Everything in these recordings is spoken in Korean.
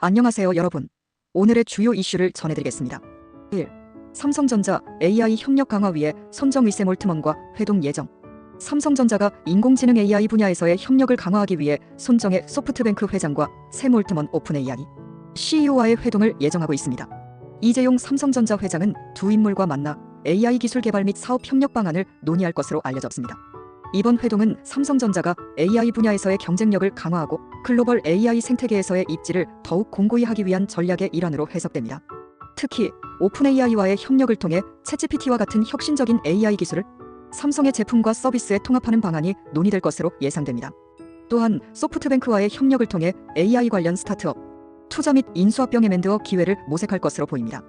안녕하세요 여러분. 오늘의 주요 이슈를 전해드리겠습니다. 1. 삼성전자 AI 협력 강화 위해 손정의 샘 올트먼과 회동 예정. 삼성전자가 인공지능 AI 분야에서의 협력을 강화하기 위해 손정의 소프트뱅크 회장과 샘 올트먼 오픈 AI CEO와의 회동을 예정하고 있습니다. 이재용 삼성전자 회장은 두 인물과 만나 AI 기술 개발 및 사업 협력 방안을 논의할 것으로 알려졌습니다. 이번 회동은 삼성전자가 AI 분야에서의 경쟁력을 강화하고 글로벌 AI 생태계에서의 입지를 더욱 공고히 하기 위한 전략의 일환으로 해석됩니다. 특히 오픈 AI와의 협력을 통해 챗GPT와 같은 혁신적인 AI 기술을 삼성의 제품과 서비스에 통합하는 방안이 논의될 것으로 예상됩니다. 또한 소프트뱅크와의 협력을 통해 AI 관련 스타트업, 투자 및 인수합 병에 만들어 기회를 모색할 것으로 보입니다.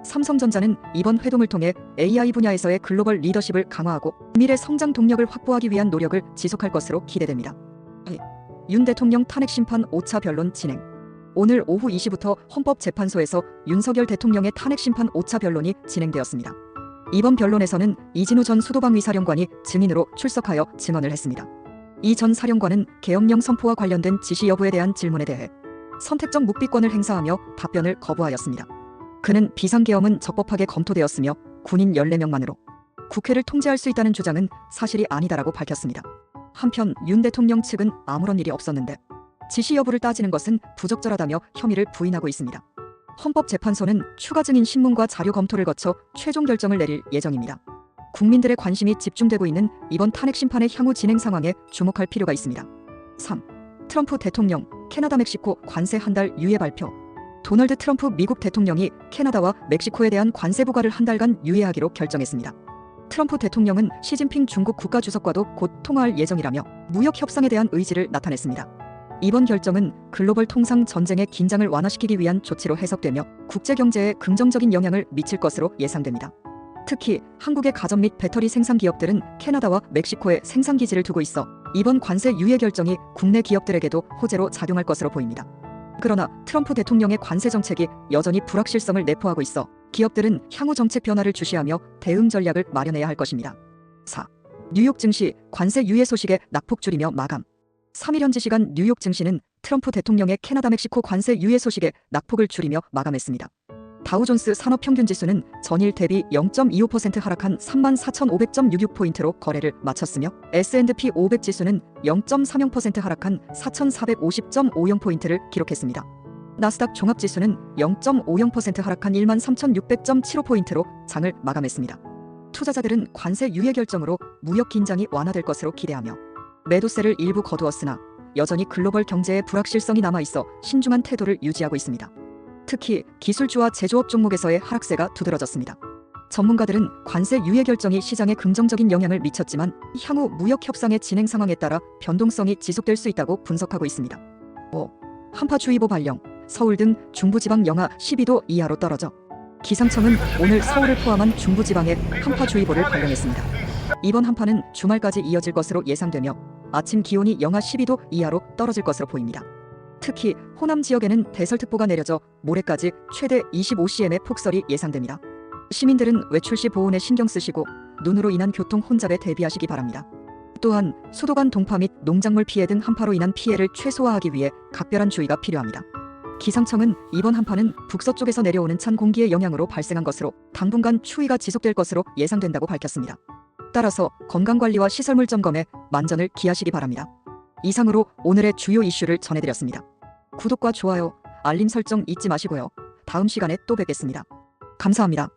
삼성전자는 이번 회동을 통해 AI 분야에서의 글로벌 리더십을 강화하고 미래 성장 동력을 확보하기 위한 노력을 지속할 것으로 기대됩니다. 윤 대통령 탄핵 심판 5차 변론 진행. 오늘 오후 2시부터 헌법재판소에서 윤석열 대통령의 탄핵 심판 5차 변론이 진행되었습니다. 이번 변론에서는 이진우 전 수도방위 사령관이 증인으로 출석하여 증언을 했습니다. 이 전 사령관은 계엄령 선포와 관련된 지시 여부에 대한 질문에 대해 선택적 묵비권을 행사하며 답변을 거부하였습니다. 그는 비상계엄은 적법하게 검토되었으며 군인 14명만으로 국회를 통제할 수 있다는 주장은 사실이 아니다라고 밝혔습니다. 한편 윤 대통령 측은 아무런 일이 없었는데 지시 여부를 따지는 것은 부적절하다며 혐의를 부인하고 있습니다. 헌법재판소는 추가 증인 신문과 자료 검토를 거쳐 최종 결정을 내릴 예정입니다. 국민들의 관심이 집중되고 있는 이번 탄핵 심판의 향후 진행 상황에 주목할 필요가 있습니다. 3. 트럼프 대통령 캐나다 멕시코 관세 한 달 유예 발표. 도널드 트럼프 미국 대통령이 캐나다와 멕시코에 대한 관세 부과를 한 달간 유예하기로 결정했습니다. 트럼프 대통령은 시진핑 중국 국가주석과도 곧 통화할 예정이라며 무역 협상에 대한 의지를 나타냈습니다. 이번 결정은 글로벌 통상 전쟁의 긴장을 완화시키기 위한 조치로 해석되며 국제 경제에 긍정적인 영향을 미칠 것으로 예상됩니다. 특히 한국의 가전 및 배터리 생산 기업들은 캐나다와 멕시코에 생산 기지를 두고 있어 이번 관세 유예 결정이 국내 기업들에게도 호재로 작용할 것으로 보입니다. 그러나 트럼프 대통령의 관세 정책이 여전히 불확실성을 내포하고 있어 기업들은 향후 정책 변화를 주시하며 대응 전략을 마련해야 할 것입니다. 4. 뉴욕 증시 관세 유예 소식에 낙폭 줄이며 마감. 3일 현지 시간 뉴욕 증시는 트럼프 대통령의 캐나다 멕시코 관세 유예 소식에 낙폭을 줄이며 마감했습니다. 다우존스 산업평균지수는 전일 대비 0.25% 하락한 34,500.66포인트로 거래를 마쳤으며 S&P 500 지수는 0.30% 하락한 4,450.50포인트를 기록했습니다. 나스닥 종합지수는 0.50% 하락한 13,600.75포인트로 장을 마감했습니다. 투자자들은 관세 유예 결정으로 무역 긴장이 완화될 것으로 기대하며 매도세를 일부 거두었으나 여전히 글로벌 경제에 불확실성이 남아있어 신중한 태도를 유지하고 있습니다. 특히 기술주와 제조업 종목에서의 하락세가 두드러졌습니다. 전문가들은 관세 유예 결정이 시장에 긍정적인 영향을 미쳤지만 향후 무역 협상의 진행 상황에 따라 변동성이 지속될 수 있다고 분석하고 있습니다. 5. 한파주의보 발령. 서울 등 중부지방 영하 12도 이하로 떨어져. 기상청은 오늘 서울을 포함한 중부지방에 한파주의보를 발령했습니다. 이번 한파는 주말까지 이어질 것으로 예상되며 아침 기온이 영하 12도 이하로 떨어질 것으로 보입니다. 특히 호남 지역에는 대설특보가 내려져 모레까지 최대 25cm의 폭설이 예상됩니다. 시민들은 외출 시 보온에 신경 쓰시고 눈으로 인한 교통 혼잡에 대비하시기 바랍니다. 또한 수도관 동파 및 농작물 피해 등 한파로 인한 피해를 최소화하기 위해 각별한 주의가 필요합니다. 기상청은 이번 한파는 북서쪽에서 내려오는 찬 공기의 영향으로 발생한 것으로 당분간 추위가 지속될 것으로 예상된다고 밝혔습니다. 따라서 건강관리와 시설물 점검에 만전을 기하시기 바랍니다. 이상으로 오늘의 주요 이슈를 전해드렸습니다. 구독과 좋아요, 알림 설정 잊지 마시고요. 다음 시간에 또 뵙겠습니다. 감사합니다.